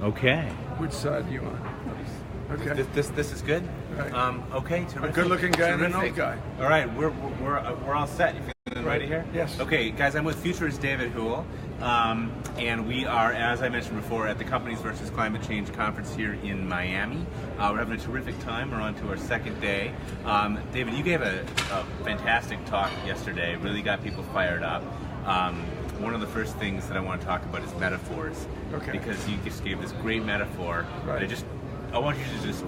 Okay. Which side are you on? Okay. This is good. Right. Okay. Terrific. A good-looking guy and an Terrific. old guy. All right, we're all set. You feeling ready here? Yes. Okay, guys. I'm with futurist David Houle, and we are, as I mentioned before, at the Companies versus Climate Change conference here in Miami. We're having a terrific time. We're on to our second day. David, you gave a fantastic talk yesterday. Really got people fired up. One of the first things that I want to talk about is metaphors. Okay. Because you just gave this great metaphor. Right. I want you to just,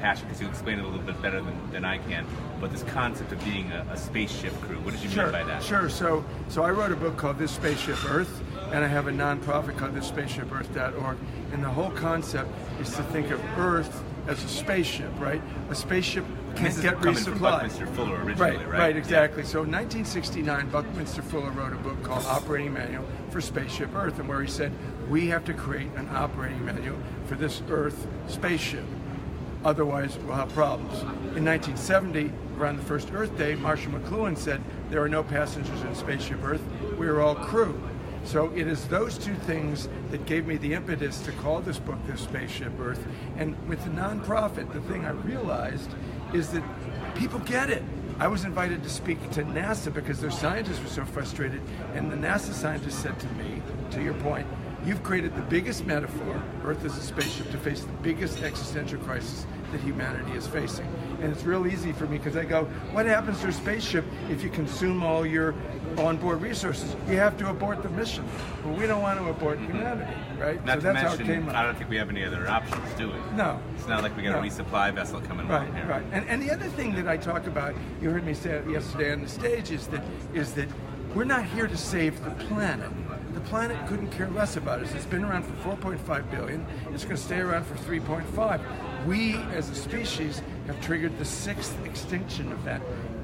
hash it because you explain it a little bit better than I can. But this concept of being a spaceship crew, what did you mean by that? Sure. So I wrote a book called This Spaceship Earth, and I have a nonprofit called thisspaceshipearth.org. And the whole concept is to think of Earth as a spaceship, right? A spaceship can't get coming resupplied. From Buckminster Fuller originally, right? Right, exactly. Yeah. So in 1969, Buckminster Fuller wrote a book called Operating Manual for Spaceship Earth, and where he said, we have to create an operating manual for this Earth spaceship. Otherwise, we'll have problems. In 1970, around the first Earth Day, Marshall McLuhan said, there are no passengers in Spaceship Earth, we are all crew. So it is those two things that gave me the impetus to call this book This Spaceship Earth. And with the nonprofit, the thing I realized is that people get it. I was invited to speak to NASA because their scientists were so frustrated, and the NASA scientists said to me, to your point, you've created the biggest metaphor, Earth as a spaceship, to face the biggest existential crisis that humanity is facing. And it's real easy for me because I go, what happens to a spaceship if you consume all your onboard resources? You have to abort the mission. Well, we don't want to abort humanity, right? Not so to that's how it mention, came up. I don't think we have any other options, do we? No. It's not like we got a resupply vessel coming along here. Right. And the other thing that I talk about, you heard me say it yesterday on the stage, is that we're not here to save the planet. The planet couldn't care less about us. It's been around for 4.5 billion. It's going to stay around for 3.5. We, as a species, have triggered the 6th extinction event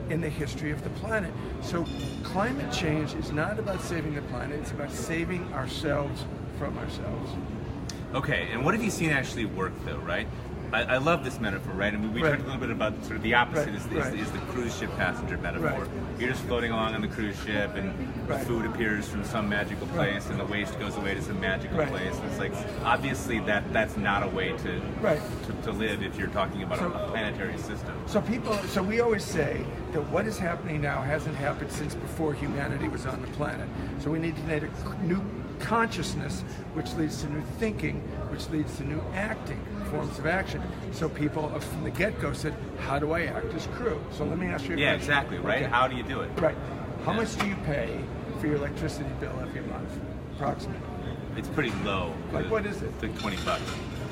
in the history of the planet. So climate change is not about saving the planet. It's about saving ourselves from ourselves. Okay, and what have you seen actually work, though, right? I love this metaphor, right? I mean, we talked a little bit about sort of the opposite is the cruise ship passenger metaphor. Right. You're just floating along on the cruise ship, and the food appears from some magical place, and the waste goes away to some magical place. And it's like, obviously, that's not a way to live if you're talking about a planetary system. So we always say that what is happening now hasn't happened since before humanity was on the planet. So we need to create a new consciousness, which leads to new thinking, which leads to new acting, forms of action. So people from the get-go said, how do I act as crew? So let me ask you a question. Yeah, exactly, right? Okay. How do you do it? Right. How much do you pay for your electricity bill every month, approximately? It's pretty low. Like what is it? It's like $20.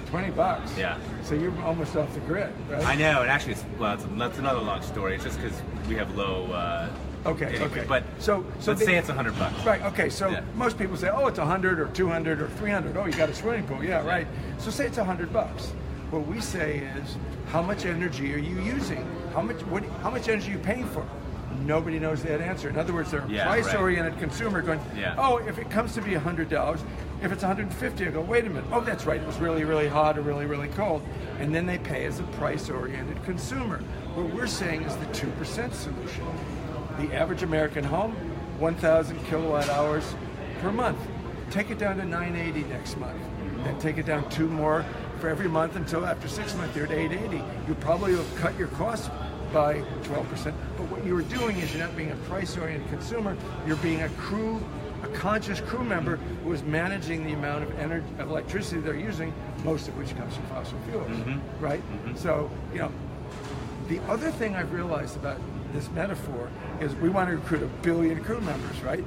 $20? Yeah. So you're almost off the grid, right? I know, and actually, that's another long story. It's just because we have low... Okay. But so let's say it's $100. Right. Okay. So most people say, oh, it's 100 or 200 or 300. Oh, you got a swimming pool. Yeah. Right. So say it's $100. What we say is, how much energy are you using? How much energy are you paying for? Nobody knows that answer. In other words, they're a price-oriented consumer going, oh, if it comes to be $100, if it's $150, I go, wait a minute. Oh, that's right. It was really, really hot or really, really cold. And then they pay as a price-oriented consumer. What we're saying is the 2% solution. The average American home, 1,000 kilowatt hours per month. Take it down to 980 next month. Then take it down 2 more for every month until after 6 months you're at 880. You probably will cut your costs by 12%. But what you are doing is you're not being a price-oriented consumer. You're being a conscious crew member who is managing the amount of energy, of electricity they're using, most of which comes from fossil fuels, right? So, the other thing I've realized about this metaphor is we want to recruit 1 billion crew members, right?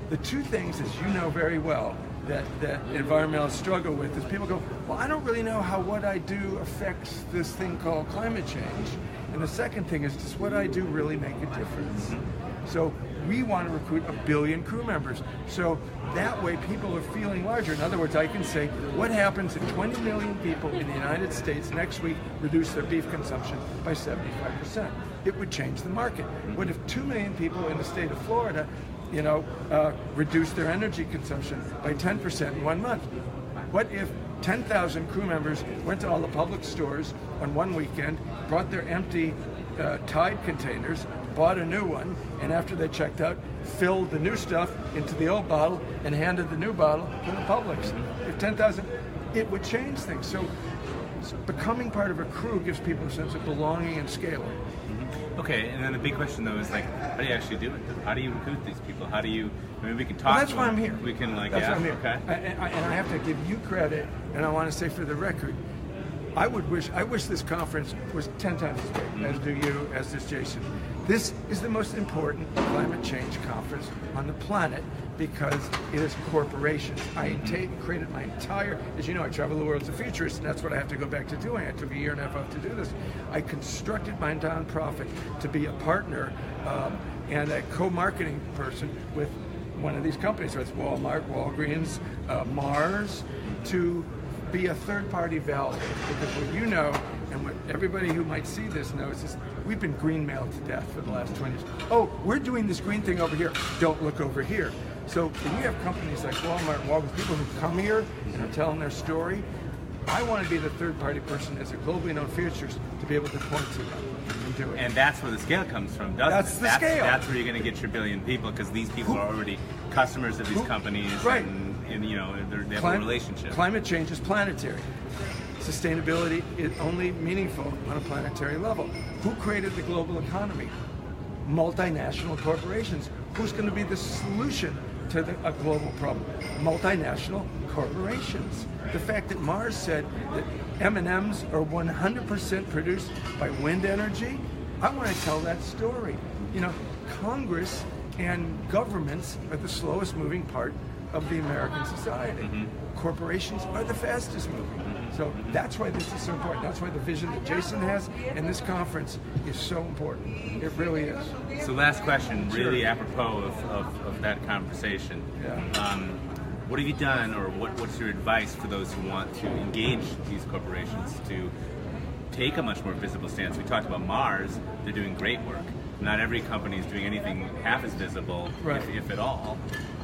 The two things, as you know very well, that environmentalists struggle with is people go, well, I don't really know how what I do affects this thing called climate change. And the second thing is, does what I do really make a difference? So we want to recruit 1 billion crew members. So that way people are feeling larger. In other words, I can say, what happens if 20 million people in the United States next week reduce their beef consumption by 75%? It would change the market. What if 2 million people in the state of Florida reduce their energy consumption by 10% in 1 month? What if 10,000 crew members went to all the public stores on one weekend, brought their empty Tide containers, bought a new one, and after they checked out, filled the new stuff into the old bottle and handed the new bottle to the Publix. If 10,000, it would change things. So becoming part of a crew gives people a sense of belonging and scaling. Okay, and then the big question though is like, how do you actually do it? How do you recruit these people? How do you? I mean, we can talk. Well, that's to why them. I'm here. We can like, that's yeah, why I'm here. Okay. And I have to give you credit, and I want to say for the record, I wish this conference was 10 times as big, as do you, as does Jason. This is the most important climate change conference on the planet because it is corporations. I created my entire, as you know, I travel the world as a futurist, and that's what I have to go back to doing. I took a year and a half off to do this. I constructed my nonprofit to be a partner and a co-marketing person with one of these companies, so it's Walmart, Walgreens, Mars, to be a third-party valve, because what you know, and what everybody who might see this knows, is we've been green-mailed to death for the last 20 years. Oh, we're doing this green thing over here. Don't look over here. So when you have companies like Walmart and Walgreens, people who come here and are telling their story, I want to be the third-party person as a globally known futurist to be able to point to them and do it. And that's where the scale comes from, doesn't that's it? The scale. That's where you're going to get your billion people, because these people are already customers of these companies, right? And you know, they have a relationship. Climate change is planetary. Sustainability is only meaningful on a planetary level. Who created the global economy? Multinational corporations. Who's going to be the solution to a global problem? Multinational corporations. The fact that Mars said that M&Ms are 100% produced by wind energy, I want to tell that story. You know, Congress and governments are the slowest moving part of the American society. Corporations are the fastest moving. So that's why this is so important. That's why the vision that Jason has and this conference is so important. It really is. So last question, really apropos of that conversation. Yeah. What have you done, or what's your advice for those who want to engage these corporations to take a much more visible stance? We talked about Mars, they're doing great work. Not every company is doing anything half as visible, right, if at all.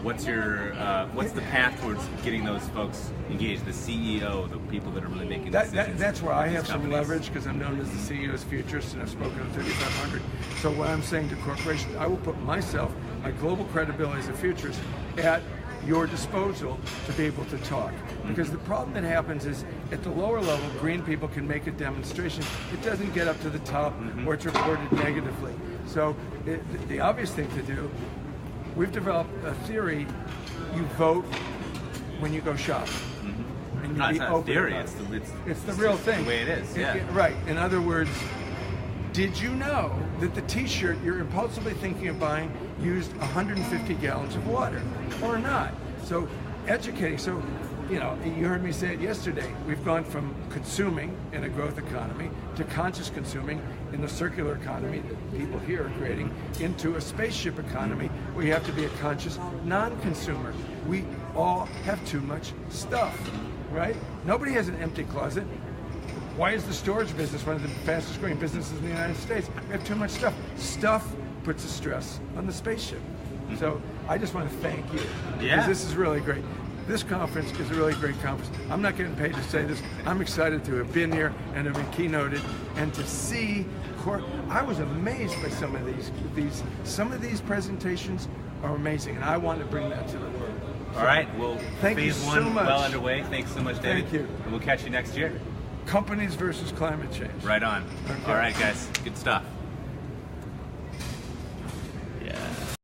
What's the path towards getting those folks engaged? The CEO, the people that are really making decisions. That's where I have some companies. leverage, because I'm known as the CEO's futurist, and I've spoken at 3,500. So what I'm saying to corporations, I will put myself, my global credibility as a futurist, at your disposal to be able to talk. Because the problem that happens is, at the lower level, green people can make a demonstration. It doesn't get up to the top, or it's reported negatively. So the obvious thing to do, we've developed a theory: you vote when you go shopping. And you It's not a theory, it's the real thing. The way it is, yeah. Right. In other words, did you know that the t-shirt you're impulsively thinking of buying used 150 gallons of water, or not? So educating. So, you know, you heard me say it yesterday. We've gone from consuming in a growth economy to conscious consuming in the circular economy that people here are creating, into a spaceship economy where you have to be a conscious non-consumer. We all have too much stuff, right? Nobody has an empty closet. Why is the storage business one of the fastest growing businesses in the United States? We have too much stuff. Stuff puts a stress on the spaceship. So I just want to thank you, because this is really great. This conference is a really great conference. I'm not getting paid to say this. I'm excited to have been here and have been keynoted, and to see. I was amazed by some of these. Some of these presentations are amazing, and I want to bring that to the world. All right. Well, thank you phase so one much. Well underway. Thanks so much, David. Thank you. And we'll catch you next year. Companies versus climate change. Right on. Okay. All right, guys. Good stuff.